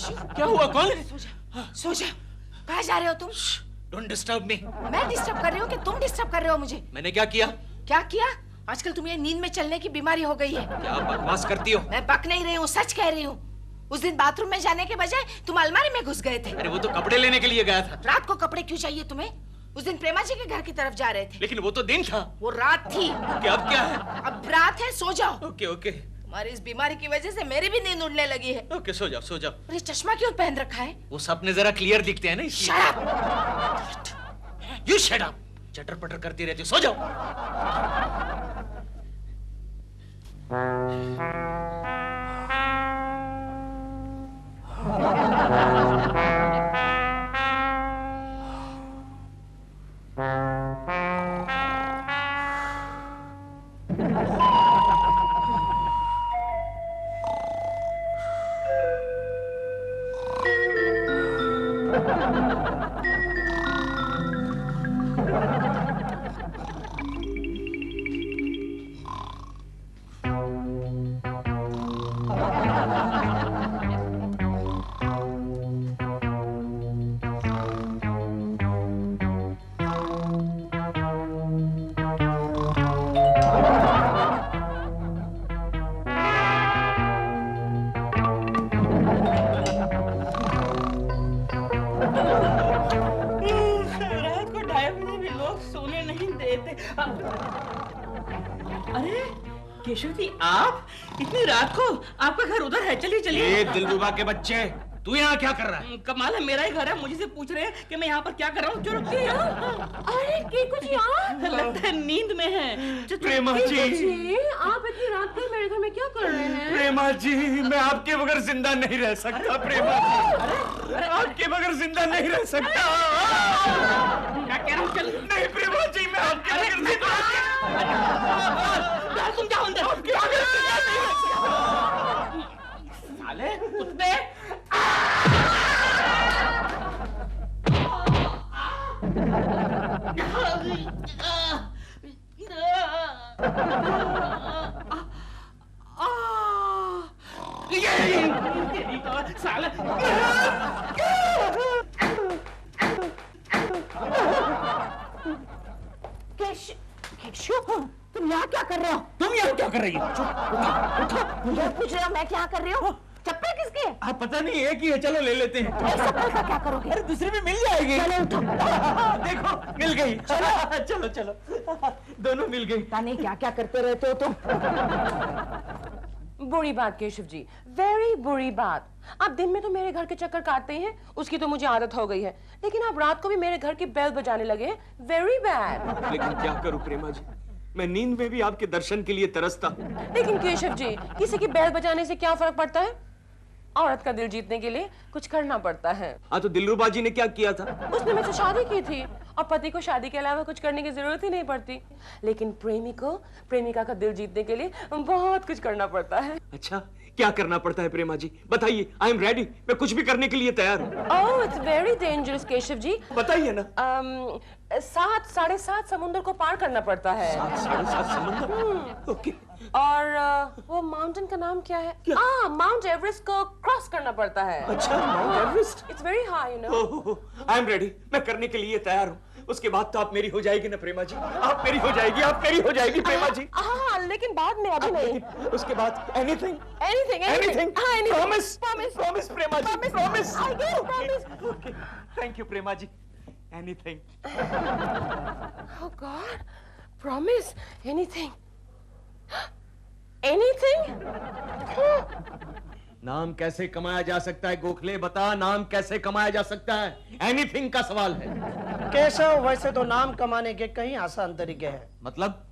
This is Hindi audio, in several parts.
क्या हुआ? कौन है? सो जा। कहाँ जा रहे हो तुम? Don't disturb me. मैं डिस्टर्ब कर रही हूँ कि तुम डिस्टर्ब कर रहे हो मुझे? मैंने क्या किया? क्या किया? आजकल तुम्हें नींद में चलने की बीमारी हो गई है। क्या बकवास करती हो? मैं बक नहीं रही हूँ, सच कह रही हूँ। उस दिन बाथरूम में जाने के बजाय तुम अलमारी में घुस गए थे। अरे वो तो कपड़े लेने के लिए गया था। रात को कपड़े क्यों चाहिए तुम्हें? उस दिन प्रेमा जी के घर की तरफ जा रहे थे। लेकिन वो तो दिन था। वो रात थी। क्या अब क्या है? अब रात है, सो जाओ। Okay okay. तुम्हारी इस बीमारी की वजह से मेरी भी नींद उड़ने लगी है। ओके सो जाओ सो जाओ। और ये चश्मा क्यों पहन रखा है? वो सपने जरा क्लियर दिखते हैं ना इसलिए। Shut up! You shut up! चटर पटर करती रहती हो, सो जाओ। अरे केशव जी, आप इतनी रात को? आपका घर उधर है, चलिए चलिए। ये दिलरुबा के बच्चे, तू यहाँ क्या कर रहा है? कमाल है, मेरा ही घर है, मुझे से पूछ रहे हैं कि मैं यहाँ पर क्या कर रहा हूँ। चलो। अरे के कुछ यहाँ? लगता है नींद में है। प्रेमा जी, आप इतनी रात को मेरे घर में क्या कर रहे हैं? प्रेमा जी, मैं आपके बगैर जिंदा नहीं रह सकता। प्रेमा जी, आपके बगैर जिंदा नहीं रह सकता। क्या कह रहा हूँ? चल। नहीं प्रेमा जी, मैं आपके बगैर जिंदा तुम जाओ अंदर। आपके बगैर जिंदा नहीं रह सकता। साले कुत्ते। तुम यहाँ क्या कर रहे हो? तुम यहाँ क्या कर रही हो? मुझे पूछ रहे हो मैं क्या कर रही हूँ? चप्पल किसकी है? आप पता नहीं, एक ही है, चलो ले लेते हैं। चप्पल का क्या करोगे? अरे दूसरी भी मिल जाएगी। चलो उठो। देखो मिल गई। चलो चलो, दोनों मिल गई। पता नहीं क्या क्या करते रहते हो तुम। बुरी बात केशव जी, वेरी बुरी बात। आप दिन में तो मेरे घर के चक्कर काटते हैं, उसकी तो मुझे आदत हो गई है, लेकिन आप रात को भी मेरे घर की बेल बजाने लगे हैं। Very bad. लेकिन क्या करूं प्रेमा जी, मैं नींद में भी आपके दर्शन के लिए तरसता। लेकिन केशव जी, किसी की बेल बजाने से क्या फर्क पड़ता है? औरत का दिल जीतने के लिए कुछ करना पड़ता है। हाँ तो दिलरुबा जी ने क्या किया था? उसने मुझसे शादी की थी और पति को शादी के अलावा कुछ करने की जरूरत ही नहीं पड़ती, लेकिन प्रेमी को प्रेमिका का दिल जीतने के लिए बहुत कुछ करना पड़ता है। अच्छा, क्या करना पड़ता है प्रेमा जी? बताइए, आई एम रेडी। मैं कुछ भी करने के लिए तैयार हूँ। ओह, it's very dangerous Keshav ji. बताइए ना। 7 साढ़े 7 समुद्र को पार करना पड़ता है। 7 साढ़े 7 समुद्र? ओके। और वो माउंटेन का नाम क्या है? माउंट एवरेस्ट को क्रॉस करना पड़ता है। अच्छा, mount Everest. It's very high, you know. I am ready, मैं करने के लिए तैयार हूँ। उसके बाद तो आप मेरी हो जाएगी ना प्रेमा जी? आप मेरी हो जाएगी, आप मेरी हो जाएगी प्रेमा जी। हाँ, लेकिन बाद में, अभी नहीं। उसके बाद anything anything, anything. Promise, promise, promise Prema ji, promise. I give promise. Okay, thank you Prema ji. Anything. Oh God, promise, anything, anything. नाम कैसे कमाया जा सकता है गोखले? बता, नाम कैसे कमाया जा सकता है? एनीथिंग का सवाल है। केशव, वैसे तो नाम कमाने के कई आसान तरीके हैं। मतलब?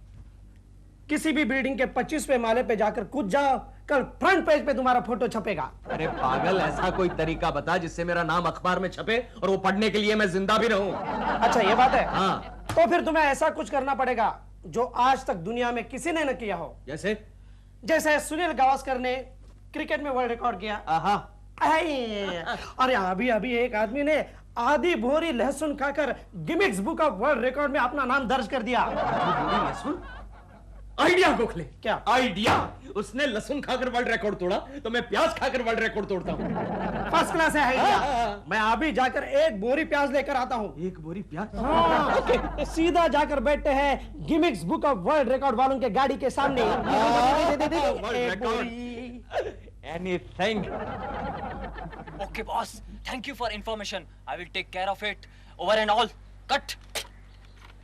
किसी भी बिल्डिंग के 25वें माले पे जाकर कूद जाओ, कल फ्रंट पेज पे तुम्हारा फोटो छपेगा। अरे पागल, ऐसा कोई तरीका बता जिससे मेरा नाम अखबार में छपे और वो पढ़ने के लिए मैं जिंदा भी रहूं। अच्छा, ये बात है। हाँ। तो फिर तुम्हें ऐसा कुछ करना पड़ेगा जो आज तक दुनिया में किसी ने न किया हो। जैसे सुनील गावस्कर ने क्रिकेट में वर्ल्ड रिकॉर्ड किया। अरे अभी अभी एक आदमी ने आधी भोरी लहसुन खाकर Guinness book of world record में अपना नाम दर्ज कर दिया। आइडिया गोखले। क्या? आइडिया? उसने लहसुन खाकर वर्ल्ड रिकॉर्ड तोड़ा, तो मैं प्याज खाकर वर्ल्ड रिकॉर्ड तोड़ता हूँ। फर्स्ट क्लास है आइडिया। हाँ। मैं अभी जाकर 1 बोरी प्याज लेकर आता हूँ। 1 बोरी प्याज? ओके। सीधा जाकर बैठते हैं gimmicks book of world record वालों के गाड़ी के सामने। World record. Anything. Okay, boss. Thank you for information. I will take care of it. Over and all. Cut.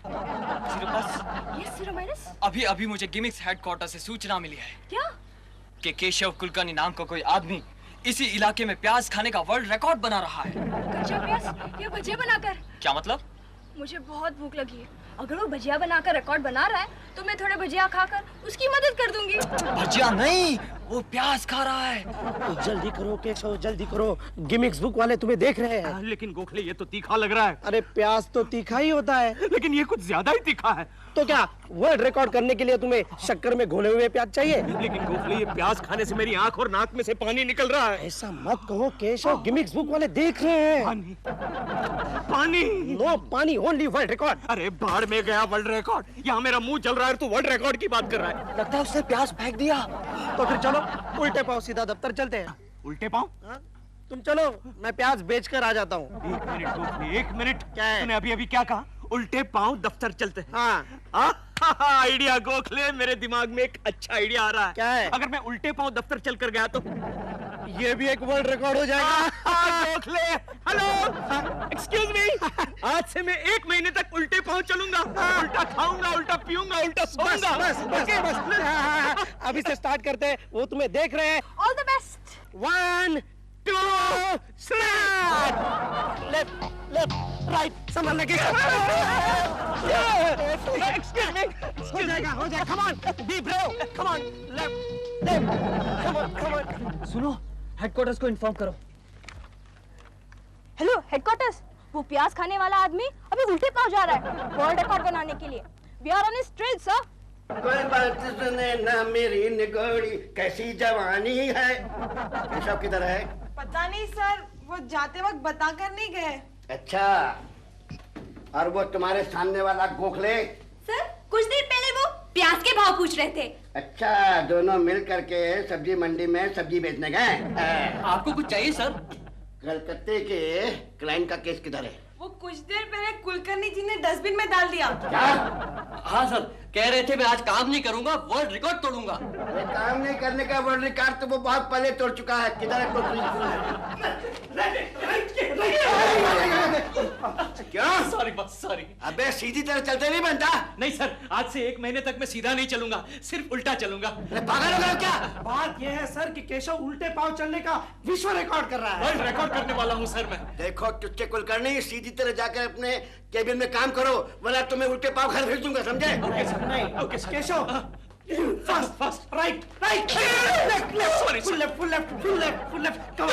Yes, Zero Minus? अभी मुझे गिमिक्स हेडक्वार्टर से सूचना मिली है क्या? कि केशव कुलकर्णी नाम का कोई आदमी इसी इलाके में प्याज खाने का वर्ल्ड रिकॉर्ड बना रहा है। कच्चा प्याज या भजिया बनाकर? क्या मतलब? मुझे बहुत भूख लगी है। अगर वो भजिया बनाकर रिकॉर्ड बना रहा है तो मैं थोड़े भजिया खाकर उसकी मदद कर दूंगी। भजिया नहीं, वो प्याज खा रहा है। जल्दी करो केशव, जल्दी करो, गिमिक्स बुक वाले तुम्हें देख रहे हैं। लेकिन गोखले ये तो तीखा लग रहा है। अरे प्याज तो तीखा ही होता है। लेकिन ये कुछ ज्यादा ही तीखा है। तो क्या वर्ल्ड रिकॉर्ड करने के लिए तुम्हें शक्कर में घोले हुए प्याज चाहिए? लेकिन गोखले ये प्याज खाने से मेरी आंख और नाक में से पानी निकल रहा है। ऐसा मत कहो केशव, गिमिक्स बुक वाले देख रहे हैं। पानी? पानी? नो पानी, ओनली वर्ल्ड रिकॉर्ड। अरे बाढ़ में गया वर्ल्ड रिकॉर्ड। यहाँ मेरा मुंह जल रहा है, तू वर्ल्ड रिकॉर्ड की बात कर रहा है। लगता है उसने प्याज फेंक दिया। तो फिर चलो उल्टे पाँव सीधा दफ्तर चलते हैं। उल्टे पाँव? हाँ? तुम चलो, मैं प्याज बेचकर आ जाता हूँ। 1 मिनट गोखले, 1 मिनट। क्या है? तूने अभी क्या कहा? उल्टे पाँव दफ्तर चलते हैं। हाँ। आइडिया गोखले, मेरे दिमाग में एक अच्छा आइडिया आ रहा है। क्या है? अगर मैं उल्टे पाँव दफ्तर चल कर गया तो ये भी एक वर्ल्ड रिकॉर्ड हो जाएगा। Gokhale, hello, excuse me. आज से मैं 1 महीने तक उल्टे पाँव चलूंगा। उल्टा खाऊंगा, उल्टा पीऊंगा, उल्टा सोऊंगा। बस। अभी से स्टार्ट करते हैं, वो तुम्हें देख रहे हैं। All the best. 1 2 start. Left left right, संभलने की। एक्सक्यूज मी, हो जाएगा। Come on, be brave, come on, left left, come on. सुनो, हेडक्वार्टर्स को इन्फॉर्म करो। हेलो हेडक्वार्टर्स, वो प्याज खाने वाला आदमी अभी उल्टे पाँव जा रहा है वर्ल्ड रिकॉर्ड बनाने के लिए। We are on his trail sir. कोई बात सुने ना मेरी निगोड़ी, कैसी जवानी है। केशव किधर है? पता नहीं सर, वो जाते वक्त बताकर नहीं गए। अच्छा, और वो तुम्हारे सामने वाला गोखले? सर कुछ देर पहले वो प्याज के भाव पूछ रहे थे। अच्छा, दोनों मिल करके सब्जी मंडी में सब्जी बेचने गए। आपको कुछ चाहिए सर? कलकत्ते के क्लाइंट का केस किधर है? वो कुछ देर पहले कुलकर्णी जी ने डस्टबिन में डाल दिया। क्या? हाँ सर, कह रहे थे मैं आज काम नहीं करूंगा, वर्ल्ड रिकॉर्ड तोड़ूंगा। अरे काम नहीं करने का वर्ल्ड रिकॉर्ड तो वो बहुत पहले तोड़ चुका है। किधर है क्या? सॉरी बस, सॉरी। अबे सीधी तरह चलते नहीं बनता। नहीं सर, आज से 1 महीने तक मैं सीधा नहीं चलूंगा, सिर्फ उल्टा चलूंगा। पागल हो गए क्या? बात यह है सर कि केशव उल्टे पाँव चलने का विश्व रिकॉर्ड कर रहा है। वर्ल्ड रिकॉर्ड करने वाला हूँ सर मैं। देखो टुच्चे कुलकर्णी, सीधी तरह जाकर अपने केबिन में काम करो, वरना तुम्हें उल्टे पाँव घर भेज दूंगा, समझे? नहीं, okay Keshav, fast right right, Sorry, full left full left full left full left, come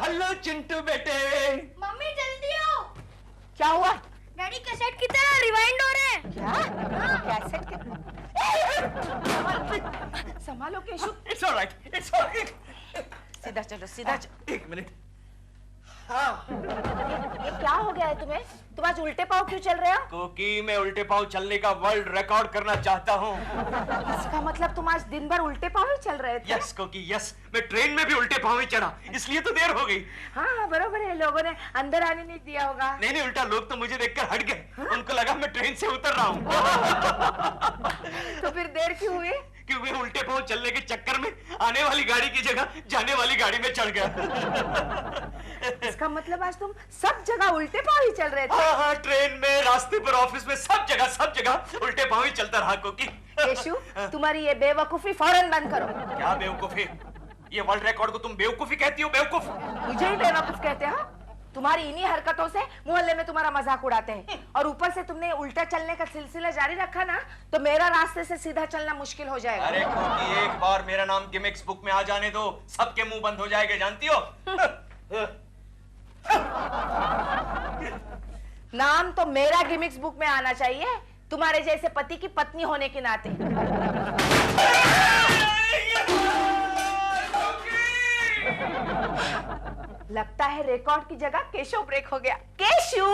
hello Chintu बेटे। मम्मी जल्दी आओ। क्या हुआ? डैडी कैसेट की तरह रिवाइंड हो रहे हैं। क्या? कैसेट के? संभालो Keshav, it's alright, it's alright. सीधा चलो, सीधा चलो। 1 मिनट। ये क्या हो गया है तुम्हें? तुम आज उल्टे पाँव क्यों चल रहे हो? क्योंकि मैं उल्टे पाँव चलने का वर्ल्ड रिकॉर्ड करना चाहता हूँ। इसका मतलब तुम आज दिन भर उल्टे पाँव ही चल रहे थे? यस, क्योंकि यस, मैं ट्रेन में भी उल्टे पाँव ही चढ़ा, इसलिए तो देर हो गई। हाँ बरोबर है, लोगों ने अंदर आने नहीं दिया होगा। नहीं, उल्टा लोग तो मुझे देखकर हट गए। उनको लगा मैं ट्रेन से उतर रहा हूँ। तो फिर देर क्यों हुई? क्योंकि उल्टे पाँव चलने के चक्कर में आने वाली गाड़ी की जगह जाने वाली गाड़ी में चढ़ गया। इसका मतलब आज तुम सब जगह उल्टे पाँव ही चल रहे थे? हाँ, ट्रेन में, रास्ते पर, ऑफिस में, सब जगह उल्टे पाँव ही चलता रहा। क्योंकि केशु, तुम्हारी ये बेवकूफी फौरन बंद करो। क्या बेवकूफी? ये वर्ल्ड रिकॉर्ड को तुम बेवकूफी कहती हो? बेवकूफ? मुझे ही बेवकूफ कहते हो? तुम्हारी इन्हीं हरकतों से मोहल्ले में तुम्हारा मजाक उड़ाते हैं, और ऊपर से तुमने उल्टा चलने का सिलसिला जारी रखा ना, तो मेरा रास्ते से सीधा चलना मुश्किल हो जाएगा। अरे क्योंकि एक बार मेरा नाम गिमिक्स बुक में आ जाने दो, सबके मुंह बंद हो जाएंगे, जानती हो? नाम तो मेरा गिमिक्स बुक में आना चाहिए, तुम्हारे जैसे पति की पत्नी होने के नाते। लगता है रिकॉर्ड की जगह केशव ब्रेक हो गया। केशव!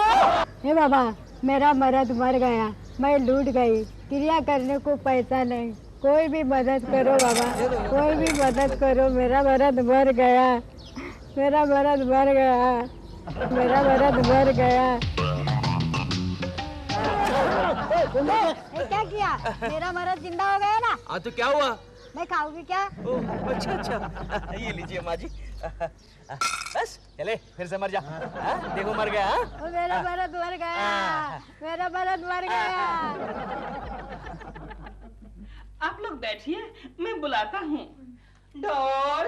हे बाबा, मेरा मर्द मर गया, मैं लूट गई, क्रिया करने को पैसा नहीं, कोई भी मदद करो बाबा, कोई भी मदद करो, मेरा मर्द मर गया, मेरा मर्द मर गया, मेरा मर्द मर गया। क्या किया? मेरा मर्द जिंदा हो गया ना? हाँ तो क्या हुआ? मैं खाऊंगी क्या? अच्छा अच्छा, ये लीजिए माँ जी। बस चले, फिर से मर जा। देखो मर गया। मेरा मर्द मर गया, मेरा मर्द मर गया। आप लोग बैठिए, मैं बुलाता हूँ। डॉल,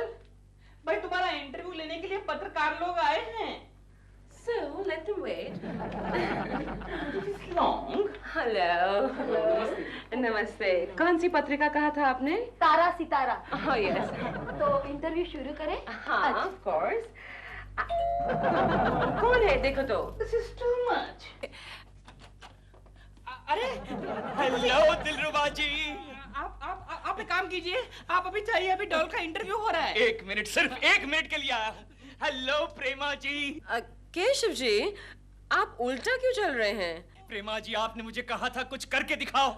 भाई तुम्हारा इंटरव्यू लेने के लिए पत्रकार लोग आए हैं। So let them wait. Long. Hello. नमस्ते। कौन सी पत्रिका कहा था आपने? तारा सितारा। Oh yes. तो इंटरव्यू शुरू करें? हाँ, of course. कौन है देखो तो? This is too much. अरे हेलो दिलरुबा जी। आप एक काम कीजिए, आप अभी चाहिए, अभी डॉल का इंटरव्यू हो रहा है। 1 मिनट, सिर्फ 1 मिनट के लिए आया हूँ। हेलो प्रेमा जी। केशव जी, आप उल्टा क्यों चल रहे हैं? प्रेमा जी, आपने मुझे कहा था कुछ करके दिखाओ,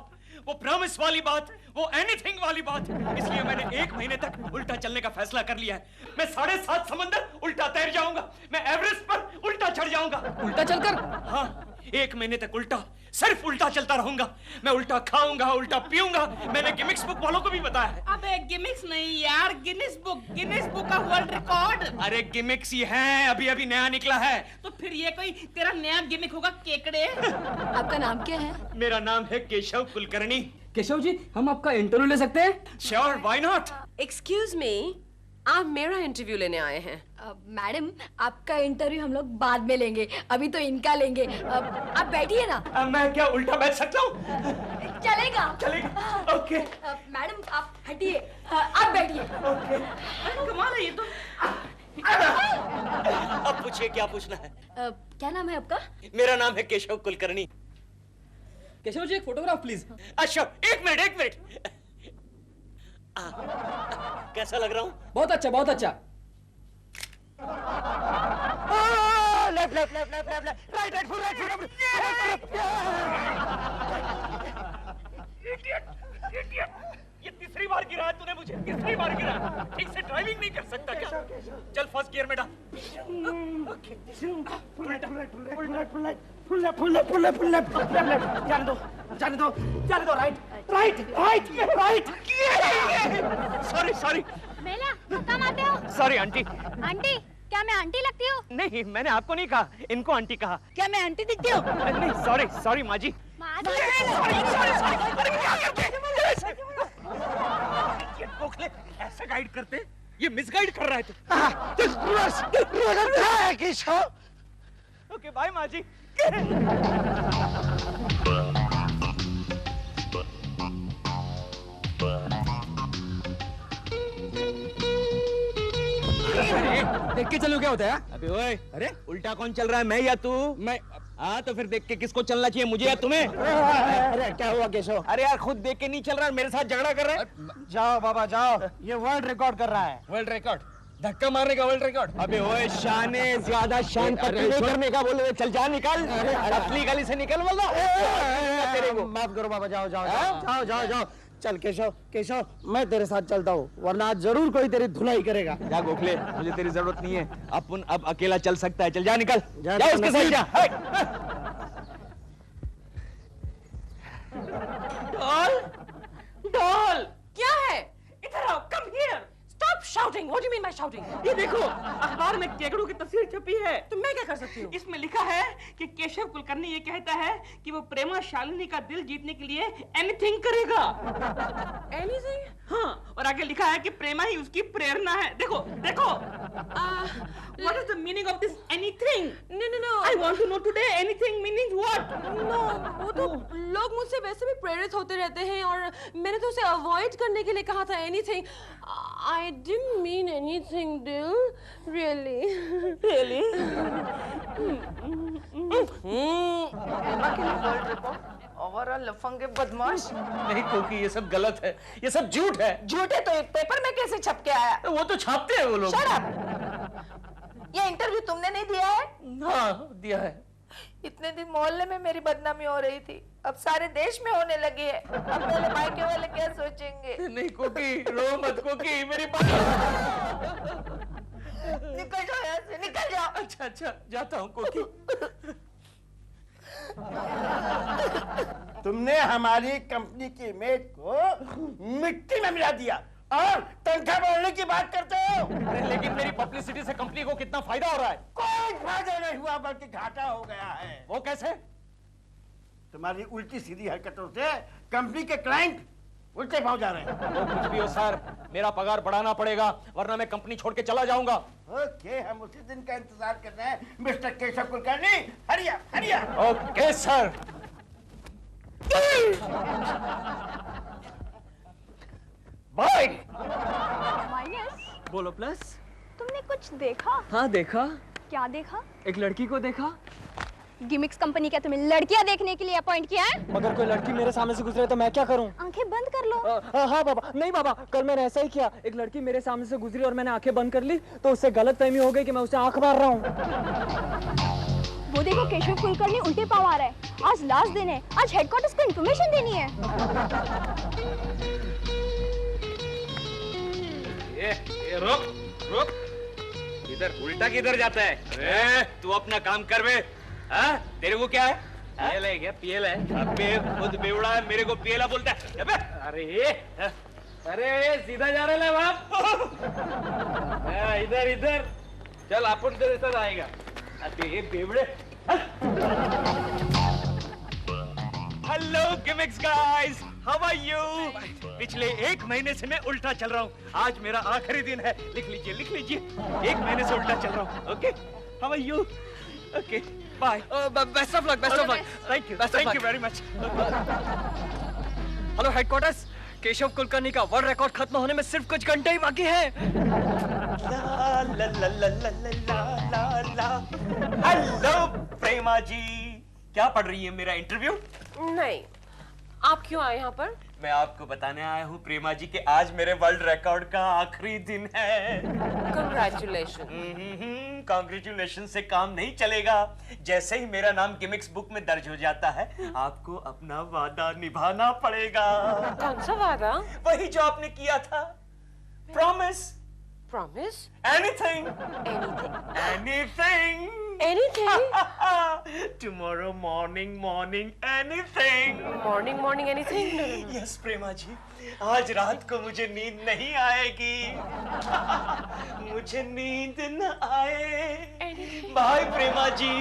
वो प्रॉमिस वाली बात, वो एनीथिंग वाली बात, इसलिए मैंने 1 महीने तक उल्टा चलने का फैसला कर लिया है। मैं 7.5 समंदर उल्टा तैर जाऊंगा, मैं एवरेस्ट पर उल्टा चढ़ जाऊंगा। उल्टा चलकर? हाँ, 1 महीने तक उल्टा, सिर्फ उल्टा चलता रहूंगा। मैं उल्टा खाऊंगा, उल्टा पीऊंगा। मैंने गिमिक्स बुक वालों को भी बताया है। अबे गिमिक्स नहीं यार, गिनीज बुक का वर्ल्ड रिकॉर्ड। अरे गिमिक्स ही है, अभी अभी नया निकला है। तो फिर ये कोई तेरा नया गिमिक होगा केकड़े? आपका नाम क्या है? मेरा नाम है केशव कुलकर्णी। केशव जी, हम आपका इंटरव्यू ले सकते हैं? Sure, why not. Excuse me, आप मेरा इंटरव्यू लेने आए हैं? मैडम, आपका इंटरव्यू हम लोग बाद में लेंगे, अभी तो इनका लेंगे। आप बैठिए ना। मैं क्या उल्टा बैठ सकता हूँ? चलेगा? चलेगा, ओके। मैडम आप हटिए, आप बैठिए। ओके। कमाल है ये तो। अब पूछिए क्या पूछना है? क्या नाम है आपका? मेरा नाम है केशव कुलकर्णी। केशव जी, एक फोटोग्राफ प्लीज। अच्छा, 1 मिनट 1 मिनट। कैसा लग रहा हूँ? बहुत अच्छा, बहुत अच्छा। Left left left left left right right full right idiot. ये तीसरी बार गिरा है तूने मुझे, तीसरी बार गिरा। ठीक से ड्राइविंग नहीं कर सकता क्या? चल फर्स्ट गियर में डाल। Okay, full right full right full right full right full left full left full left full left left जाने दो जाने दो जाने दो। Right right right right. Sorry sorry. मेला, कहाँ आते हो? Sorry aunty. आंटी? क्या मैं आंटी लगती हूँ? नहीं, मैंने आपको नहीं कहा, इनको आंटी कहा। क्या मैं आंटी दिखती हूँ? नहीं, सॉरी सॉरी माँ जी। ऐसा गाइड करते? ये मिसगाइड कर रहा है तू। ओके बाय माँ जी। देख के चलो क्या होता है? अबे ओए, अरे उल्टा कौन चल रहा है, मैं या तू? मैं। हाँ तो फिर देख के किसको चलना चाहिए, मुझे या तुम्हें? अरे क्या हुआ केशव? अरे यार खुद देख के नहीं चल रहा है, मेरे साथ झगड़ा कर रहा है। जाओ बाबा जाओ, ये वर्ल्ड रिकॉर्ड कर रहा है। World record? धक्का मारने का वर्ल्ड रिकॉर्ड? अबे ओए, शाने ज्यादा शान पत्ती नहीं करने का बोल रहे, चल जा निकल, असली गली से निकल बोल तेरे को। माफ करो बाबा, जाओ जाओ जाओ जाओ जाओ। चल केशव केशव, मैं तेरे साथ चलता हूँ, वरना आज जरूर कोई तेरी धुलाई करेगा। जा गोखले, मुझे तेरी जरूरत नहीं है, अपन अब अकेला चल सकता है। चल जा निकल, जा उसके साथ जा। डॉल, डॉल, क्या है? इधर आओ, come here. Stop shouting! What do you mean by shouting? ये देखो, अखबार में केकड़ों की तस्वीर छपी है। तो मैं क्या कर सकती हूँ? इसमें लिखा है कि केशव कुलकर्णी ये कहता है कि वो प्रेमा शालिनी का दिल जीतने के लिए एनीथिंग करेगा। Anything? हाँ, और आगे लिखा है कि प्रेमा ही उसकी प्रेरणा है। देखो, देखो। What is the meaning of this anything? No. I want to know today. Anything meaning what? No, वो तो लोग मुझसे वैसे भी प्रेरित होते रहते हैं और मैंने तो उसे अवॉइड करने के लिए कहा था anything. I didn't mean anything, Dil. Really? Really? और लफंगे बदमाश। नहीं क्योंकि ये सब गलत है, ये सब झूठ है। झूठे तो एक पेपर में कैसे छप के आया? वो तो छापते हैं वो लोग। Shut up! ये इंटरव्यू तुमने नहीं दिया है? हाँ दिया है। इतने दिन मोहल्ले में मेरी बदनामी हो रही थी, अब सारे देश में होने लगी है। अब मेरे मायके वाले क्या सोचेंगे? नहीं कोकी, रो मत कोकी, मेरी बात। निकल जाओ यहाँ से, निकल जाओ। अच्छा अच्छा जाता हूँ कोकी। तुमने हमारी कंपनी की इमेज को मिट्टी में मिला दिया और तनख्वाह बढ़ाने की बात करते हो। लेकिन मेरी पब्लिसिटी से कंपनी को कितना फायदा हो रहा है? कोई फायदा नहीं हुआ बल्कि घाटा हो गया है। वो कैसे? तुम्हारी उल्टी सीधी हरकतों से कंपनी के क्लाइंट उल्टे पाँव जा रहे हैं। वो कुछ भी हो सर, मेरा पगार बढ़ाना पड़ेगा वरना मैं कंपनी छोड़ के चला जाऊंगा। ओके, हम उसी दिन का इंतजार कर रहे हैं मिस्टर केशव कुलकर्णी। हरिया हरिया। Okay sir. बाय। माइनस, बोलो प्लस। तुमने कुछ देखा? हाँ देखा। क्या देखा? एक लड़की को देखा। गिमिक्स कंपनी क्या तुम्हें लड़कियां देखने के लिए अपॉइंट किया है? मगर कोई लड़की मेरे सामने से गुजरे तो मैं क्या करूं? आंखें बंद कर लो। हाँ बाबा, नहीं बाबा, कल मैंने ऐसा ही किया। एक लड़की मेरे सामने से गुजरी और मैंने आंखें बंद कर ली तो उससे गलतफहमी हो गई कि मैं उसे आंख मार रहा हूँ। वो देखो केशव कुलकर्णी उल्टे पाँव आ रहा है। आज लास्ट दिन है, आज हेडक्वार्टर्स को इन्फॉर्मेशन देनी है। ये रुक, इधर उल्टा किधर जाता है? अरे तू अपना काम कर बे। हाँ तेरे को क्या है? पीएल है क्या? पीएल है? अबे खुद बेवड़ा है, मेरे को पीएला बोलता है। अबे अरे सीधा जा रहा है बाप। इधर चल, अपन तेरे साथ आएगा। अबे बेवड़े। Hello gimmicks guys, how are you? पिछले 1 महीने से मैं उल्टा चल रहा हूँ, आज मेरा आखिरी दिन है। लिख लीजिए 1 महीने से उल्टा चल रहा हूँ। Okay, how are you? Okay bye. Best of luck, best of luck. Thank you very much. Hello headquarters, Keshav Kulkarni का वर्ल्ड रिकॉर्ड खत्म होने में सिर्फ कुछ घंटे ही बाकी है। हेलो प्रेमा जी, क्या पढ़ रही है? मेरा इंटरव्यू? नहीं, आप क्यों आए यहाँ पर? मैं आपको बताने आया हूँ प्रेमा जी कि आज मेरे वर्ल्ड रिकॉर्ड का आखिरी दिन है। कंग्रेचुलेशन। कांग्रेचुलेशन से काम नहीं चलेगा। जैसे ही मेरा नाम गिमिक्स बुक में दर्ज हो जाता है, आपको अपना वादा निभाना पड़ेगा। कौन सा वादा? वही जो आपने किया था, promise. Promise? Anything tomorrow morning anything. Morning anything? Yes Prema ji, आज रात को मुझे नींद नहीं आएगी। मुझे नींद न आए। बाय प्रेमा जी।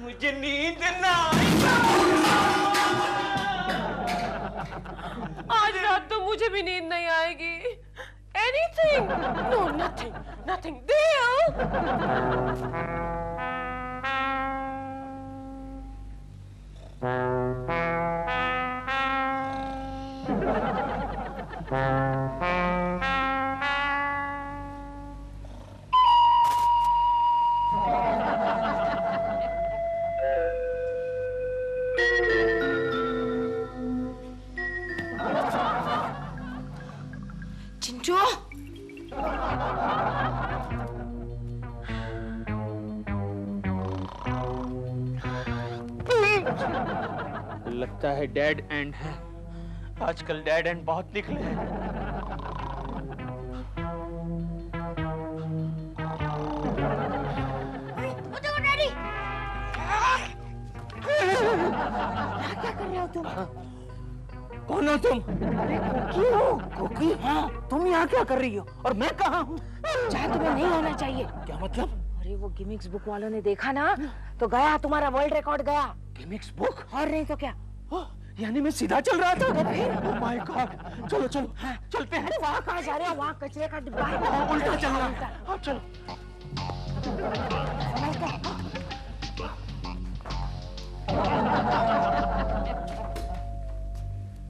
मुझे नींद न आएगी। आज रात तो मुझे भी नींद नहीं आएगी। Anything? No, nothing. Deal? Chintu, लगता है डेड एंड है। आजकल डेड एंड बहुत निकले हैं। डैडी, क्या कर रहे हो तुम? कौन हो तुम? अरे कुकी हो। कुकी? हाँ, तुम यहाँ क्या कर रही हो और मैं कहाँ हूँ? जहाँ तुम्हें नहीं होना चाहिए। क्या मतलब? अरे वो गिमिक्स बुक वालों ने देखा ना तो गया, तुम्हारा वर्ल्ड रिकॉर्ड गया। Gimmicks book? और नहीं तो क्या। यानी मैं सीधा चल रहा था? Oh my God. चलो चलते हैं। वहाँ कहाँ जा रहे हो? वहाँ कचरे का डिब्बा है। उल्टा चल रहा है। हाँ चलो।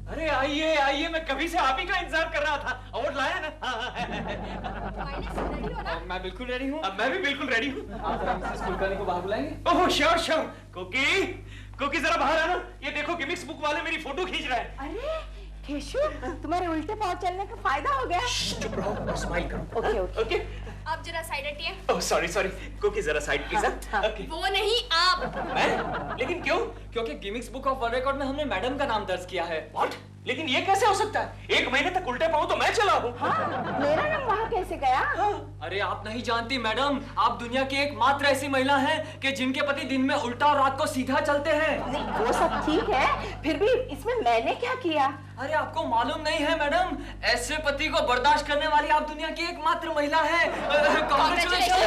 अरे आइए, मैं कभी से आप ही का इंतजार कर रहा था। अवार्ड लाया ना? मैं बिल्कुल रेडी हूँ। मैं भी बिल्कुल रेडी हूँ। आप जरा मिसेस कुलकर्णी को बाहर बुलाएंगे? Oh sure. कुकी जरा बाहर आना। ये देखो गिमिक्स बुक वाले मेरी फोटो खींच रहे हैं। अरे केशव, तुम्हारे उल्टे पाँव चलने का फायदा हो गया। चुप रहो, स्माइल करो। ओके। ओके आप जरा साइड हटिए। ओह सॉरी सॉरी, कुकी जरा साइड प्लीज। ओके। वो नहीं आप। मैं? लेकिन क्यों? क्योंकि Guinness book of world record में हमने मैडम का नाम दर्ज किया है। व्हाट? लेकिन ये कैसे हो सकता है? 1 महीने तक उल्टे पाँव तो मैं चला हूँ। हाँ, मेरा नाम वहाँ कैसे गया? अरे आप नहीं जानती मैडम, आप दुनिया की एकमात्र ऐसी महिला हैं कि जिनके पति दिन में उल्टा और रात को सीधा चलते हैं। नहीं, वो सब ठीक है, फिर भी इसमें मैंने क्या किया? अरे आपको मालूम नहीं है मैडम, ऐसे पति को बर्दाश्त करने वाली आप दुनिया की एकमात्र महिला हैं। कांग्रेचुलेशन।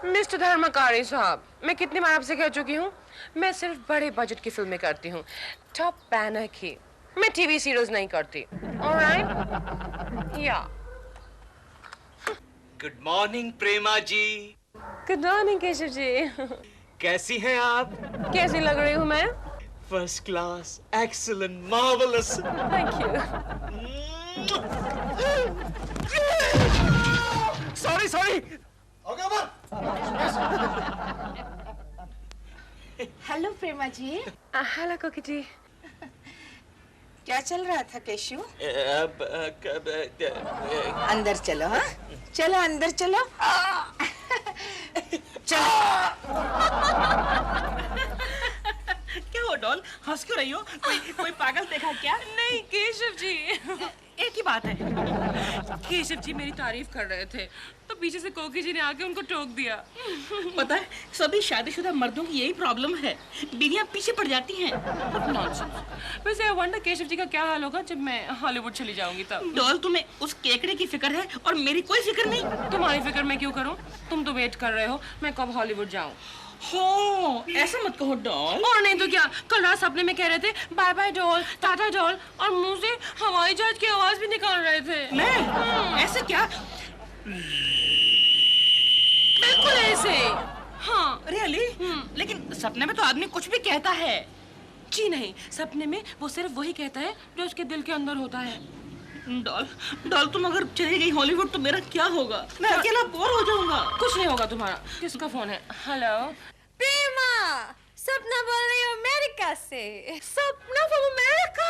मिस्टर धर्मकारी साहब, मैं कितनी बार आपसे कह चुकी हूँ, मैं सिर्फ बड़े बजट की फिल्में करती हूँ, टॉप बैनर की। मैं टीवी सीरियल्स नहीं करती। Alright? Yeah. Good morning Prema ji. Good morning Keshav ji. कैसी हैं आप? कैसी लग रही हूँ मैं? First class, excellent, marvellous. Thank you. Sorry sorry. Hello Prema ji. Hello Koki ji. क्या चल रहा था केशु? अंदर चलो। हाँ, चलो अंदर चलो। चलो। क्या हो डॉल, हंस क्यों रही हो? कोई पागल देखा क्या? नहीं केशव जी, एक ही बात है। केशव जी मेरी तारीफ कर रहे थे तो पीछे से कोकी जी ने आके उनको टोक दिया। पता है, सभी शादीशुदा मर्दों की यही प्रॉब्लम है, बीवियां पीछे पड़ जाती हैं। नॉनसेंस। वैसे आई वंडर केशव जी का क्या हाल होगा जब मैं हॉलीवुड चली जाऊंगी तब। डॉल, तुम्हें उस केकड़े की फिक्र है और मेरी कोई फिक्र नहीं। तुम्हारी फिक्र मैं क्यों करूं? तुम तो वेट कर रहे हो मैं कब हॉलीवुड जाऊं। हो, ऐसा मत कहो डॉल। और नहीं तो क्या, कल रात सपने में कह रहे थे bye bye doll, tata doll, और मुंह से हवाई जहाज की आवाज भी निकाल रहे थे। मैं? ऐसे क्या? बिल्कुल ऐसे। हाँ। रियली? लेकिन सपने में तो आदमी कुछ भी कहता है। जी नहीं, सपने में वो सिर्फ वही कहता है जो उसके दिल के अंदर होता है। डॉल, तुम अगर चली गई हॉलीवुड तो मेरा क्या होगा? मैं अकेला बोर हो जाऊंगा। कुछ नहीं होगा तुम्हारा। किसका फोन है? हेलो प्रेमा, सपना बोल रही हूँ अमेरिका से। सपना फ्रॉम अमेरिका?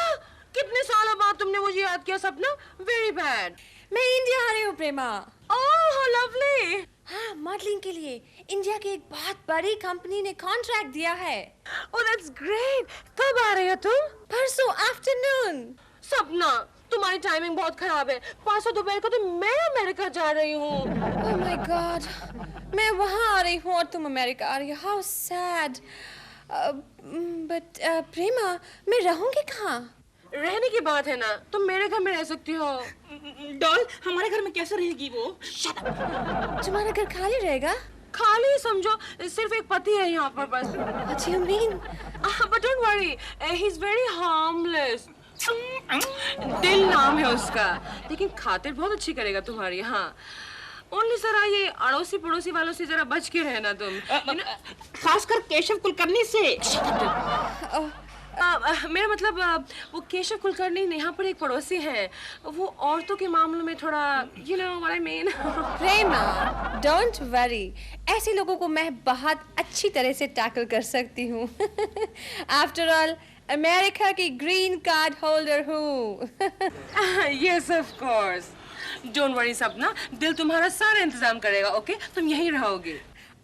कितने सालों बाद तुमने मुझे याद किया सपना। Very bad. मैं इंडिया आ रही हूँ प्रेमा। Oh how lovely. हाँ, मॉडलिंग के लिए इंडिया की एक बहुत बड़ी कंपनी ने कॉन्ट्रैक्ट दिया है। Oh that's great. कब आ रही हो तुम? परसों आफ्टरनून। सपना तुम्हारी टाइमिंग बहुत खराब है, परसों दोपहर को तो मैं अमेरिका जा रही हूँ। ओह माय गॉड, मैं वहाँ आ रही हूँ और तुम अमेरिका आ रही हो। How sad. बट प्रेमा, मैं रहूँगी कहाँ? रहने की बात है ना, तुम मेरे घर में रह सकती हो। डॉल, हमारे घर में कैसे रहेगी वो? तुम्हारा घर खाली रहेगा? खाली समझो, सिर्फ एक पति है यहाँ पर बस। What do you mean? But don't worry, he's very harmless. दिल नाम है उसका, लेकिन खातिर बहुत अच्छी करेगा तुम्हारी। हाँ, ओनली सर ये अड़ोसी पड़ोसी वालों से जरा बच के रहना तुम। खासकर केशव कुलकर्णी से। मेरा मतलब वो केशव कुलकर्णी यहाँ पर एक पड़ोसी है, वो औरतों के मामलों में थोड़ा you know what I mean। Prema, don't worry, ऐसे लोगों को मैं बहुत अच्छी तरह से टैकल कर सकती हूँ। आफ्टर ऑल अमेरिका की ग्रीन कार्ड होल्डर हूँ। Yes of course. Don't worry सपना, दिल तुम्हारा सारा इंतजाम करेगा। ओके, तुम यहीं रहोगे।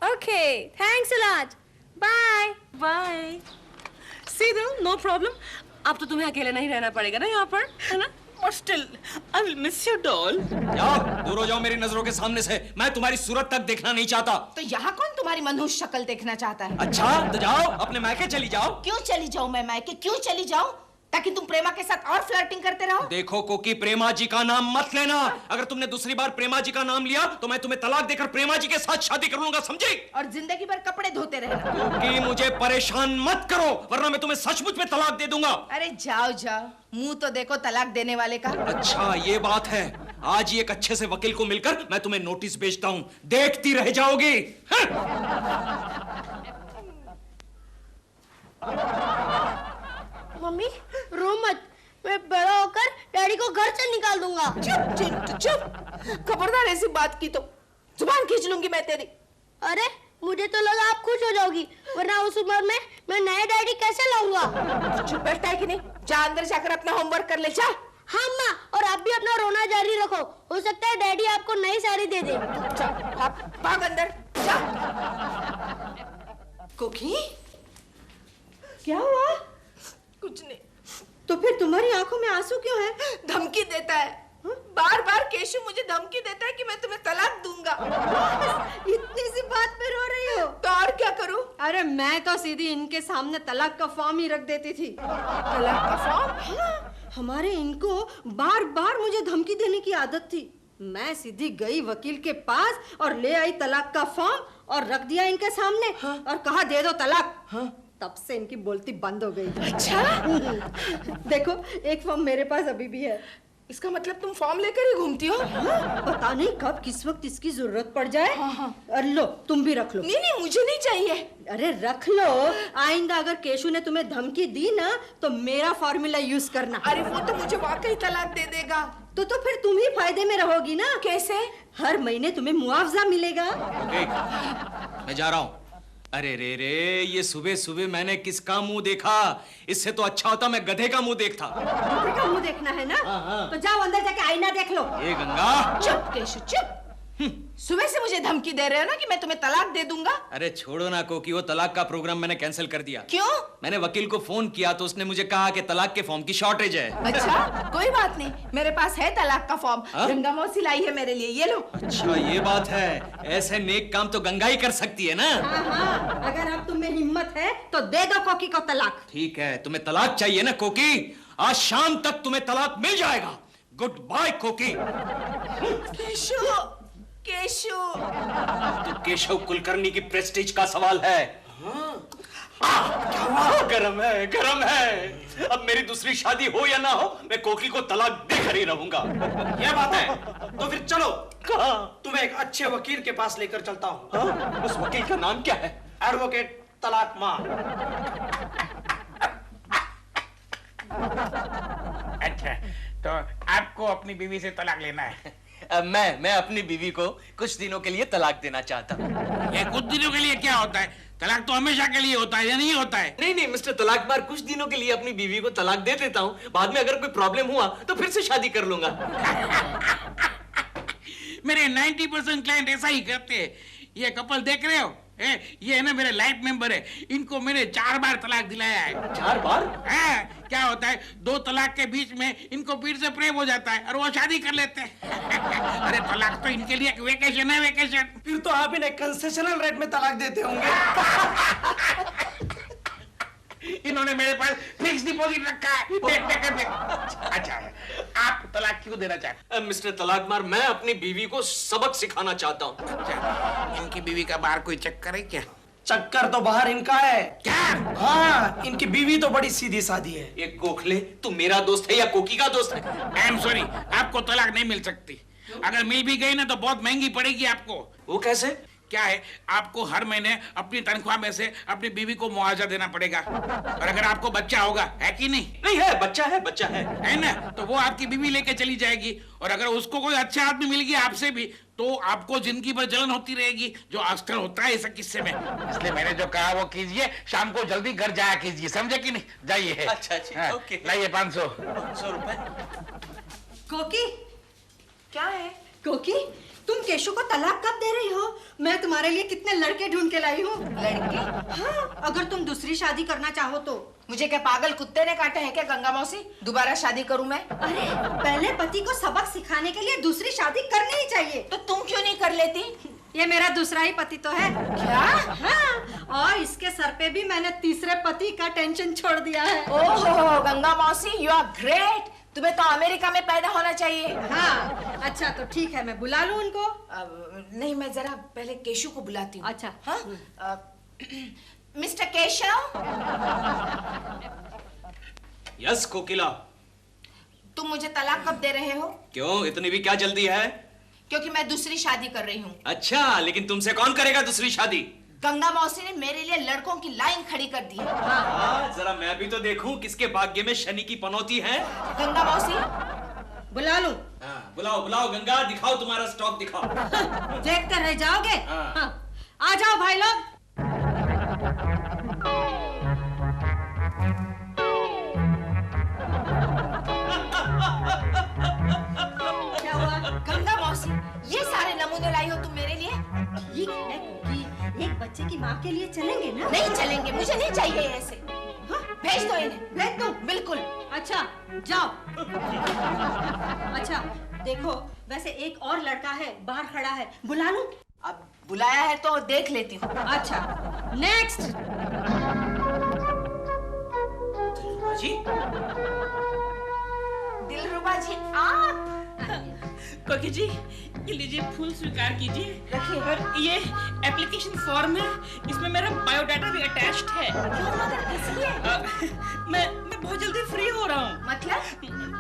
Okay, thanks a lot. Bye bye. सी दिल, नो प्रॉब्लम। अब तो तुम्हें अकेले नहीं रहना पड़ेगा ना यहाँ पर, है ना? But still, I will miss you, doll. जाओ, दूर हो जाओ मेरी नजरों के सामने से। मैं तुम्हारी सूरत तक देखना नहीं चाहता। तो यहाँ कौन तुम्हारी मनहूस शक्ल देखना चाहता है? अच्छा, तो जाओ अपने मायके चली जाओ। क्यों चली जाऊँ मैं मायके? क्यों चली जाऊँ? ताकि तुम प्रेमा के साथ और फ्लर्टिंग करते रहो? देखो कोकी, प्रेमा जी का नाम मत लेना। अगर तुमने दूसरी बार प्रेमा जी का नाम लिया तो मैं तुम्हें तलाक देकर प्रेमा जी के साथ शादी कर लूंगा, समझी? और जिंदगी भर कपड़े धोते रहना। कोकी, मुझे परेशान मत करो, वरना मैं तुम्हें सचमुच में तलाक दे दूंगा। अरे जाओ जाओ, मुंह तो देखो तलाक देने वाले का। अच्छा ये बात है। आज ही एक अच्छे से वकील को मिलकर मैं तुम्हें नोटिस भेजता हूँ, देखती रह जाओगी। मम्मी रो मत, मैं बड़ा होकर डैडी को घर से निकाल दूंगा। चुप चिंटू चुप, खबरदार ऐसी बात की तो जुबान खींच लूंगी मैं तेरी। अरे मुझे तो लगा आप खुश हो जाओगी, वरना उस उम्र में मैं नए डैडी कैसे लाऊंगा? चुप बैठता है कि नहीं? जा अंदर जाकर अपना होमवर्क कर ले, जा। हाँ अम्मा, और आप भी अपना रोना जारी रखो, हो सकता है डैडी आपको नई साड़ी दे दे। भाग अंदर, जा। कोकी, क्या हुआ? कुछ नहीं। तो फिर तुम्हारी आंखों में आंसू क्यों है? धमकी देता है, बार बार केशु मुझे धमकी देता है कि मैं तुम्हें तलाक दूंगा। इतनी सी बात पे रो रही हो? तो और क्या करूं? अरे मैं तो सीधी इनके सामने तलाक का फॉर्म ही रख देती थी। तलाक का फॉर्म? हाँ, हमारे इनको बार बार मुझे धमकी देने की आदत थी। मैं सीधी गई वकील के पास और ले आई तलाक का फॉर्म और रख दिया इनके सामने। हाँ? और कहा दे दो तलाक। हाँ? तब से इनकी बोलती बंद हो गई। अच्छा? देखो, एक फॉर्म मेरे पास अभी भी है। इसका मतलब तुम फॉर्म लेकर ही घूमती हो? हाँ, पता नहीं कब किस वक्त इसकी जरूरत पड़ जाए। और लो, तुम भी रख लो। नहीं, मुझे नहीं चाहिए। अरे रख लो, आइंदा अगर केशु ने तुम्हें धमकी दी ना तो मेरा फॉर्मूला यूज करना। अरे वो तो मुझे वाकई तलाक दे देगा। तो फिर तुम ही फायदे में रहोगी ना। कैसे? हर महीने तुम्हें मुआवजा मिलेगा। मैं जा रहा हूँ। अरे रे रे, ये सुबह सुबह मैंने किसका मुंह देखा? इससे तो अच्छा होता मैं गधे का मुंह देखता। गधे का मुंह देखना है ना? हाँ। तो जाओ अंदर जाके आईना देख लो। ये गंगा, चुप केशु, चुप। सुबह से मुझे धमकी दे रहे हो ना कि मैं तुम्हें तलाक दे दूंगा। अरे छोड़ो ना कोकी, वो तलाक का प्रोग्राम मैंने कैंसिल कर दिया। क्यों? मैंने वकील को फोन किया तो उसने मुझे कहा कि तलाक के फॉर्म की शॉर्टेज है। अच्छा, कोई बात नहीं, मेरे पास है तलाक का फॉर्म। गंगा मौसी लाई है मेरे लिए, ये लो। अच्छा ये बात है, ऐसे नेक काम तो गंगा ही कर सकती है ना। हाँ, अगर अब तुम्हें हिम्मत है तो दे दो कोकी को तलाक। ठीक है, तुम्हें तलाक चाहिए ना कोकी? आज शाम तक तुम्हें तलाक मिल जाएगा। Goodbye Koki. केशु, केशु। तो केशव कुलकर्णी की प्रेस्टीज का सवाल है। क्या हुआ? गरम है, गरम है। अब मेरी दूसरी शादी हो या ना हो, मैं कोकी को तलाक देकर ही रहूंगा। ये बात है, तो फिर चलो। कहाँ? तुम्हें एक अच्छे वकील के पास लेकर चलता हूँ। उस वकील का नाम क्या है? एडवोकेट तलाक मां। अच्छा, तो आपको अपनी बीवी से तलाक लेना है? मैं अपनी बीवी को कुछ दिनों के लिए तलाक देना चाहता हूँ। ये कुछ दिनों के लिए क्या होता है? तलाक तो हमेशा के लिए होता है या नहीं होता है? नहीं मिस्टर तलाकबार, कुछ दिनों के लिए अपनी बीवी को तलाक दे देता हूँ। बाद में अगर कोई प्रॉब्लम हुआ तो फिर से शादी कर लूंगा। मेरे 90% क्लाइंट ऐसा ही करते हैं। ये कपल देख रहे हो? ये है ना मेरे लाइफ मेंबर है। इनको मैंने 4 बार तलाक दिलाया है। 4 बार? क्या होता है, 2 तलाक के बीच में इनको फिर से प्रेम हो जाता है और वो शादी कर लेते हैं। अरे तलाक तो इनके लिए एक वेकेशन है, वेकेशन। फिर तो आप इन्हें कंसेशनल रेट में तलाक देते होंगे। इन्होंने मेरे पास फिक्स डिपॉजिट रखा है। अच्छा, आप तलाक क्यों देना चाहते? मिस्टर तलाकबार, मैं अपनी बीवी को सबक सिखाना चाहता हूँ। अच्छा, इनकी बीवी का बाहर कोई चक्कर है क्या? चक्कर तो बाहर इनका है। क्या? हाँ, इनकी बीवी तो बड़ी सीधी सादी है। ये गोखले, तू मेरा दोस्त है या कोकी का दोस्त है? आई एम सॉरी, आपको तलाक नहीं मिल सकती। अगर मिल भी गई ना तो बहुत महंगी पड़ेगी आपको। वो कैसे? क्या है, आपको हर महीने अपनी तनख्वाह में से अपनी बीवी को मुआवजा देना पड़ेगा। और अगर आपको बच्चा होगा, है कि नहीं? नहीं है, बच्चा है ना? तो वो आपकी बीवी लेके चली जाएगी। और अगर उसको कोई अच्छा आदमी मिल गया आपसे भी, तो आपको जिंदगी भर जलन होती रहेगी, जो अक्सर होता है इस किस्से में। इसलिए मैंने जो कहा वो कीजिए, शाम को जल्दी घर जाया कीजिए, समझे कि नहीं? जाइए। अच्छा, ओके। लाइए 500 रुपए। कोकी, क्या है? कोकी, तुम केशु को तलाक कब दे रही हो? मैं तुम्हारे लिए कितने लड़के ढूंढ के लाई हूँ। लड़के? हाँ, अगर तुम दूसरी शादी करना चाहो तो। मुझे क्या पागल कुत्ते ने काटा है क्या गंगा मौसी? दोबारा शादी करूं मैं? अरे पहले पति को सबक सिखाने के लिए दूसरी शादी करनी ही चाहिए। तो तुम क्यों नहीं कर लेती? ये मेरा दूसरा ही पति तो है। क्या? हाँ, और इसके सर पे भी मैंने तीसरे पति का टेंशन छोड़ दिया है। ओहो गंगा मौसी, यू आर ग्रेट। तुम्हें तो अमेरिका में पैदा होना चाहिए। हाँ, अच्छा तो ठीक है, मैं बुला लूं उनको? नहीं, मैं जरा पहले केशु को बुलाती हूँ। अच्छा। हाँ? मिस्टर केशव। यस कोकिला। तुम मुझे तलाक कब दे रहे हो? क्यों, इतनी भी क्या जल्दी है? क्योंकि मैं दूसरी शादी कर रही हूँ। अच्छा, लेकिन तुमसे कौन करेगा दूसरी शादी? गंगा मौसी ने मेरे लिए लड़कों की लाइन खड़ी कर दी है। हाँ, जरा मैं भी तो देखूं किसके भाग्य में शनि की पनौती है। गंगा मौसी, बुला लूं? बुलाओ बुलाओ गंगा, दिखाओ तुम्हारा स्टॉक दिखाओ। देखते रह जाओगे? हाँ। हाँ, आ जाओ भाई लोग। क्या हुआ गंगा मौसी, ये सारे नमूने लाई हो तुम मेरे लिए? ये है कुकी, एक बच्चे की माँ के लिए चलेंगे ना? नहीं चलेंगे, मुझे नहीं चाहिए ऐसे। हाँ? भेज दो इन्हें। भेज दो? बिल्कुल। अच्छा जाओ। अच्छा देखो, वैसे एक और लड़का है बाहर खड़ा है, बुला लूं? अब बुलाया है तो देख लेती हूँ। अच्छा नेक्स्ट। जी दिलरुबा जी आप? कोकी जी, ये लीजिए, फूल स्वीकार कीजिए। रखिए। और ये एप्लीकेशन फॉर्म है, इसमें मेरा बायोडाटा भी अटैच्ड है। क्यों मगर इसलिए? मैं बहुत जल्दी फ्री हो रहा हूँ। मतलब?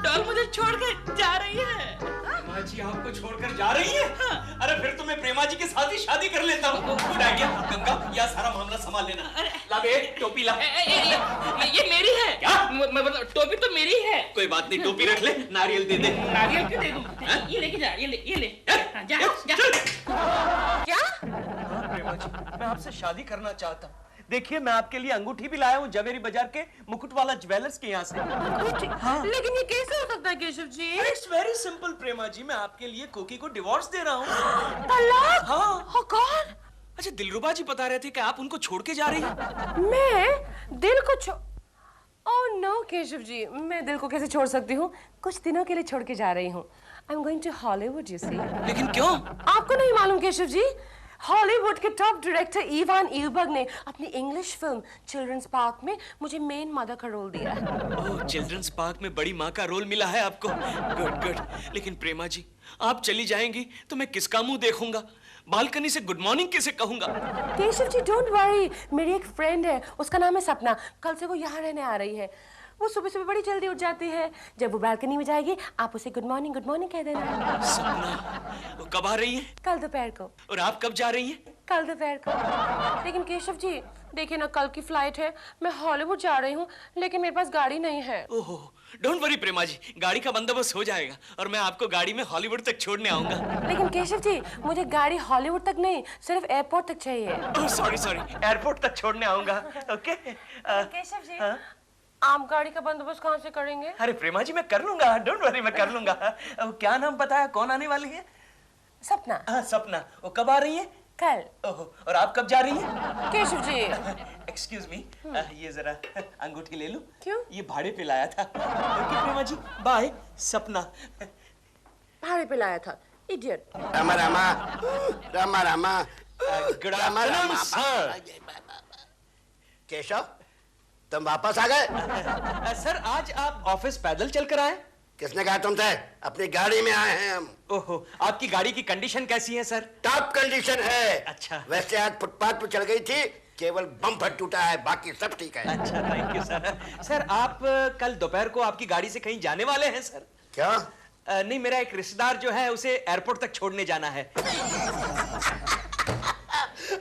डॉल मुझे छोड़ के जा रही है। प्रेमा जी आपको छोड़कर जा रही है? हाँ। अरे फिर तो मैं प्रेमा जी के साथ ही शादी कर लेता हूँ। Good idea. गंगा, यह सारा मामला संभाल लेना। ला बे, टोपी ला। ये मेरी है। क्या? मतलब टोपी तो मेरी है। कोई बात नहीं, टोपी रख ले, नारियल दे दे। नारियल क्यों दे दूं? ये लेके जा, ये ले। हाँ, जा। क्या? प्रेमा जी, मैं आपसे शादी करना चाहता हूँ। देखिए, मैं आपके लिए अंगूठी भी लाया हूँ जवेरी बाजार के मुकुट वाला ज्वेलर्स के यहाँ से। हाँ। लेकिन ये कैसे हो सकता है Keshav ji? It's very simple प्रेमा जी, मैं आपके लिए कोकी को डिवोर्स दे रहा हूँ। तलाक? हाँ। कौन? अच्छा, दिलरुबा जी बता रहे थे कि आप उनको छोड़ के जा रही हैं। मैं दिल को ओह नो केशव जी, मैं दिल को कैसे छोड़ सकती हूँ? कुछ दिनों के लिए छोड़ के जा रही हूँ। I am going to Hollywood, you see. लेकिन क्यों? आपको नहीं मालूम केशव जी? हॉलीवुड के टॉप डायरेक्टर इवान ईलबर्ग ने अपनी इंग्लिश फिल्म चिल्ड्रंस पार्क में मुझे मेन मदर का रोल दिया है। ओह, चिल्ड्रंस पार्क में बड़ी माँ का रोल मिला है आपको। Good good. लेकिन प्रेमा जी, आप चली जाएंगी तो मैं किसका मुंह देखूंगा? बालकनी से गुड मॉर्निंग किसे कहूंगा? केशव जी डोंट वरी, मेरी एक फ्रेंड है, उसका नाम है सपना। कल से वो यहाँ रहने आ रही है। वो सुबह सुबह बड़ी जल्दी उठ जाती है। जब वो बालकनी में जाएगी, आप उसे गुड मॉर्निंग कह देना। सपना, वो कब आ रही है? कल दोपहर को। और आप कब जा रही हैं? कल दोपहर को। लेकिन केशव जी देखिए ना, कल की फ्लाइट है, मैं हॉलीवुड जा रही हूँ, लेकिन मेरे पास गाड़ी नहीं है। ओहो, डोंट वरी प्रेमा जी, गाड़ी का बंदोबस्त हो जाएगा और मैं आपको गाड़ी में हॉलीवुड तक छोड़ने आऊंगा। लेकिन केशव जी, मुझे गाड़ी हॉलीवुड तक नहीं, सिर्फ एयरपोर्ट तक चाहिए। ओह सॉरी, एयरपोर्ट तक छोड़ने आऊंगा। ओके? केशव जी, आप गाड़ी का बंदोबस्त कहाँ से करेंगे? अरे प्रेमा जी, मैं कर लूंगा, डोंट वरी, मैं कर लूंगा। क्या नाम बताया, कौन आने वाली है? सपना। हाँ, सपना। वो कब आ रही है? कल। ओहो, और आप कब जा रही हैं? केशव जी। एक्सक्यूज मी, ये जरा अंगूठी ले लूं? क्यों? ये भाड़े पे लाया था। ओके प्रेमा जी, बाय। सपना। भाड़े पे लाया था, idiot. Rama Rama Rama Rama good afternoon sir. Keshav, तुम वापस आ गए? सर, आज आप ऑफिस पैदल चलकर आए? किसने कहा तुमसे? अपनी गाड़ी में आए हैं हम। ओहो, आपकी गाड़ी की कंडीशन कैसी है सर? टॉप कंडीशन है। अच्छा। वैसे आज फुटपाथ पर चल गई थी, केवल बम्पर टूटा है, बाकी सब ठीक है। अच्छा, थैंक यू सर। सर, आप कल दोपहर को आपकी गाड़ी से कहीं जाने वाले हैं सर? क्या? नहीं, मेरा एक रिश्तेदार जो है उसे एयरपोर्ट तक छोड़ने जाना है।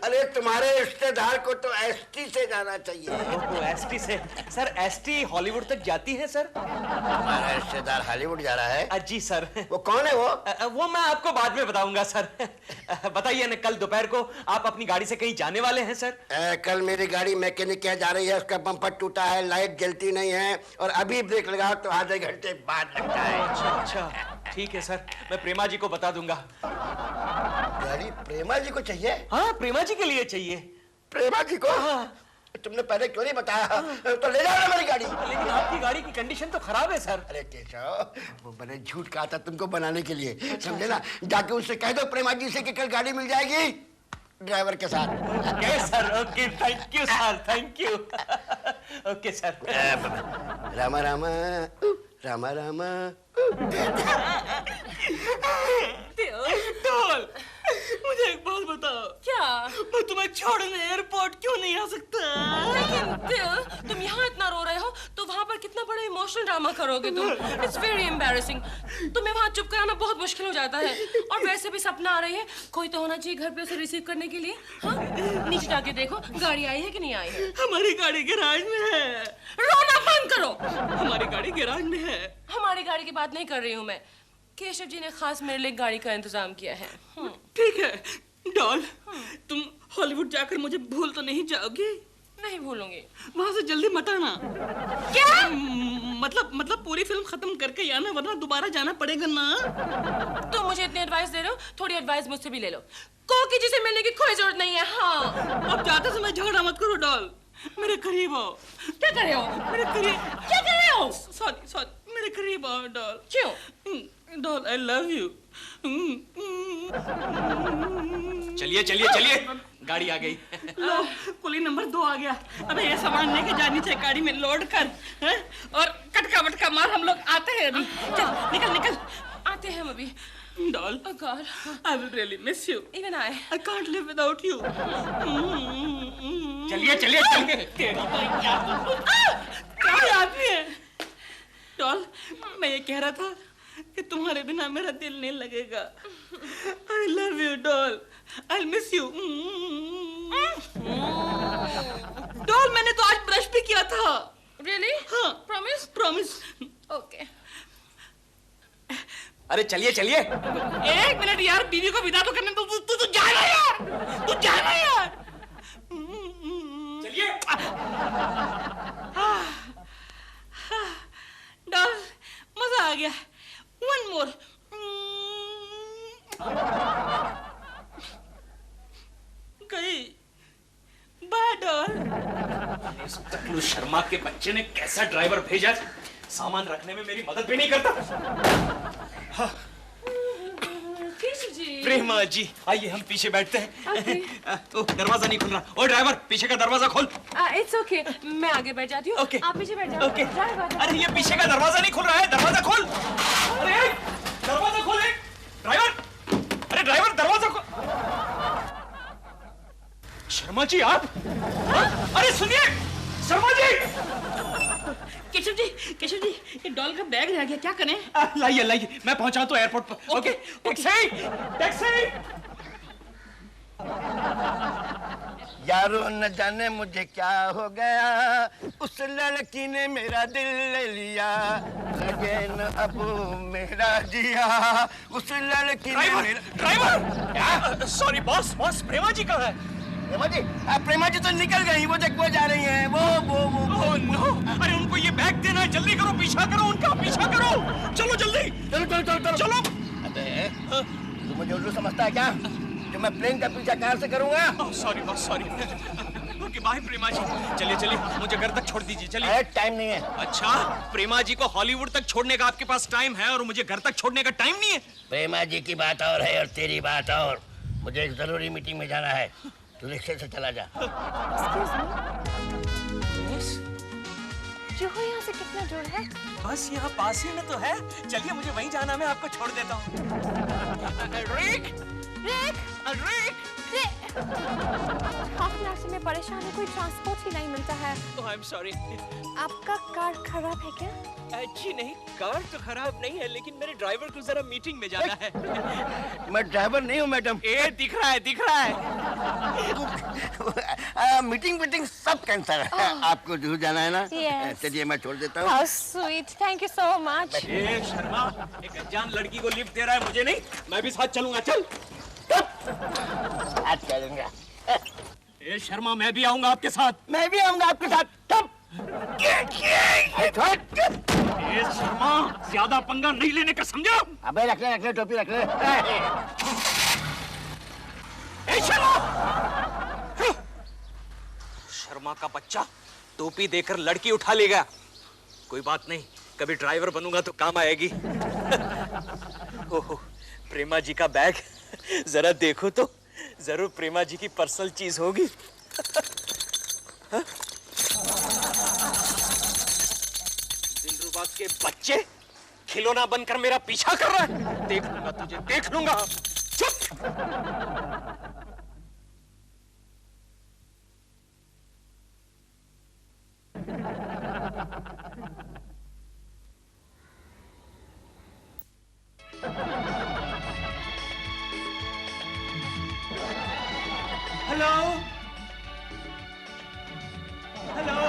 अरे तुम्हारे रिश्तेदार को तो एसटी से जाना चाहिए। ओहो, एसटी से? सर, एसटी हॉलीवुड तक जाती है सर? तुम्हारा रिश्तेदार हॉलीवुड जा रहा है? जी सर। वो कौन है वो? वो मैं आपको बाद में बताऊंगा सर। बताइए ना, कल दोपहर को आप अपनी गाड़ी से कहीं जाने वाले हैं सर? कल मेरी गाड़ी मैकेनिक के यहाँ जा रही है, उसका बम्पर टूटा है, लाइट जलती नहीं है, और अभी ब्रेक लगाओ तो आधे घंटे बाद लगता है। अच्छा, ठीक है सर, मैं प्रेमा जी को बता दूंगा। गाड़ी प्रेमा जी को चाहिए? हाँ, प्रेमा जी के लिए चाहिए। प्रेमा जी को? हाँ। तुमने पहले क्यों नहीं बताया? तो ले जाओ ना मेरी गाड़ी। लेकिन आपकी गाड़ी की कंडीशन तो खराब है सर। अरे केशव, वो मैंने झूठ कहा था तुमको बनाने के लिए, समझे ना? जाके उससे कह दो प्रेमा जी से कि कल गाड़ी मिल जाएगी ड्राइवर के साथ। Okay sir, okay, thank you sir, thank you. Okay sir. Rama Rama Rama Rama. डोल, मुझे एक बात बताओ। क्या? मैं तुम्हें छोड़ने एयरपोर्ट क्यों नहीं आ सकता? लेकिन दिल, तुम यहाँ इतना रो रहे हो तो वहाँ पर कितना बड़ा इमोशनल ड्रामा करोगे तुम। It's very embarrassing. तुम्हें वहाँ चुप कराना बहुत मुश्किल हो जाता है। और वैसे भी सपना आ रही है, कोई तो होना चाहिए घर पे उसे रिसीव करने के लिए। हाँ, नीचे जाके देखो गाड़ी आई है कि नहीं आई है। हमारी गाड़ी गैराज में है। रोना बंद करो। हमारी गाड़ी गैराज में है। हमारी गाड़ी की बात नहीं कर रही हूँ मैं। केशव जी ने खास मेरे लिए गाड़ी का इंतजाम किया है। ठीक है डॉल, तुम हॉलीवुड जाकर मुझे भूल तो नहीं जाओगी? नहीं भूलूंगी। वहां से जल्दी मत आना। क्या? मतलब पूरी फिल्म खत्म करके ही आना, वरना दोबारा जाना पड़ेगा ना। तुम मुझे इतनी एडवाइस दे रहे हो, थोड़ी एडवाइस मुझसे भी ले लो। कोकी जी से मिलने की कोई जरूरत नहीं है। हाँ, अब जाते समय झगड़ा मत करो डॉल, मेरे करीब आओ। क्या कर रहे हो? मेरे करीब क्या कर रहे हो? सॉरी, मेरे करीब आओ डॉल। क्यों? Doll, I love you. चलिए चलिए चलिए, गाड़ी आ गई। लो, कुली नंबर 2 आ गया। अबे ये सामान लेके जानी चाहिए गाड़ी में लोड कर, हैं? और कटका वटका मार, हम लोग आते हैं अभी। चल निकल निकल। आते हैं हम अभी। Doll, Oh God, I will really miss you. even I. I can't live without you. चलिए चलिए चलिए। तेरी तो क्या आदमी है? डॉल, मैं ये कह रहा था कि तुम्हारे बिना मेरा दिल नहीं लगेगा। I love you, doll. I'll miss you. Doll, मैंने तो आज ब्रश भी किया था। Really? हाँ। Promise? Promise. Okay. अरे चलिए चलिए। 1 मिनट यार, बीवी को विदा तो करने दो। तू जाना यार, तू जाना यार। चलिए। डॉल, मजा आ गया। One more. गई। Bye doll. इस टकलू शर्मा के बच्चे ने कैसा ड्राइवर भेजा, सामान रखने में मेरी मदद भी नहीं करता। हाँ। प्रेमा जी, आइए हम पीछे बैठते हैं। तो दरवाजा नहीं खुल रहा। ओ ड्राइवर, पीछे का दरवाजा खोल। It's okay. मैं आगे बैठ जाती हूँ। Okay. आप पीछे बैठ जाओ। Okay. Driver. अरे ये पीछे का दरवाजा नहीं खुल रहा है, दरवाजा खोल। अरे दरवाजा खोल ड्राइवर। अरे ड्राइवर, दरवाजा खोल। शर्मा जी आप? अरे सुनिए शर्मा जी। केशव जी, ये डॉल का बैग रह गया, क्या करें? लाइए लाइए, मैं पहुंचा तो एयरपोर्ट पर। Okay, taxi. यारो न जाने मुझे क्या हो गया, उस लड़की ने मेरा दिल ले लिया, लगे न अब मेरा जिया, उस लड़की ने मेरा। ड्राइवर, सॉरी बॉस, प्रेमा जी कहाँ है? प्रेमा जी तो निकल गई, वो देखो जा रही हैं। वो ओह नो, अरे उनको ये बैग देना है, जल्दी करो, पीछा करो उनका, पीछा करो। चलो जल्दी, चलो। अबे तू मुझे उल्लू समझता है क्या, जो मैं प्लेन का पीछा कार से करूंगा? Sorry boss, sorry. Okay bye Prema ji. चलिए मुझे घर तक छोड़ दीजिए, चलिए। टाइम नहीं है। अच्छा, प्रेमा जी को हॉलीवुड तक छोड़ने का आपके पास टाइम है और मुझे घर तक छोड़ने का टाइम नहीं है? प्रेमा जी की बात और है और तेरी बात और। मुझे एक जरूरी मीटिंग में जाना है, तू रिक्शे से चला जा। जुहू यहाँ से कितना दूर है? बस यहाँ पास ही में तो है। चलिए मुझे वहीं जाना, मैं आपको छोड़ देता हूँ। रिक! हाफ से मैं परेशान हूँ, कोई ट्रांसपोर्ट ही नहीं मिलता है। I am sorry. आपका कार खराब है क्या? जी नहीं, कार तो खराब नहीं है, लेकिन मेरे ड्राइवर को जरा मीटिंग में जाना है। मैं ड्राइवर नहीं हूँ मैडम। ये दिख रहा है। मीटिंग सब कैंसिल है। आपको जरूर जाना है ना? Yes. चलिए मैं छोड़ देता हूँ। How sweet, thank you so much. ये शर्मा, एक अनजान लड़की को लिफ्ट दे रहा है, मुझे नहीं, मैं भी साथ चलूंगा। चल। आज चलूंगा। ये शर्मा, मैं भी आऊंगा आपके साथ। मैं भी आऊंगा आपके साथ। ये शर्मा, ज्यादा पंगा नहीं लेने का, समझा? अबे रख ले टोपी रख ले। शर्मा का बच्चा टोपी देकर लड़की उठा लेगा। कोई बात नहीं, कभी ड्राइवर बनूंगा तो काम आएगी। ओहो, प्रेमा जी का बैग, जरा देखो तो, जरूर प्रेमा जी की पर्सनल चीज होगी। दिलरुबा के बच्चे, खिलौना बनकर मेरा पीछा कर रहा है। देख लूंगा तुझे, देख लूंगा। चुप। Hello?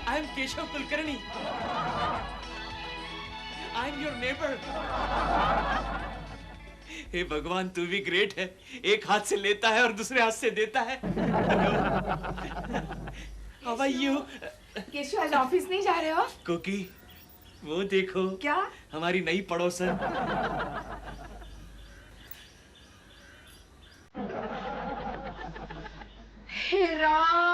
I am Keshav Kulkarni. I am your neighbor. हे भगवान, तू भी ग्रेट है। एक हाथ से लेता है और दूसरे हाथ से देता है। How are you? केशव, आज ऑफिस नहीं जा रहे हो? कुकी, वो देखो। क्या? हमारी नई पड़ोसन। हे राम।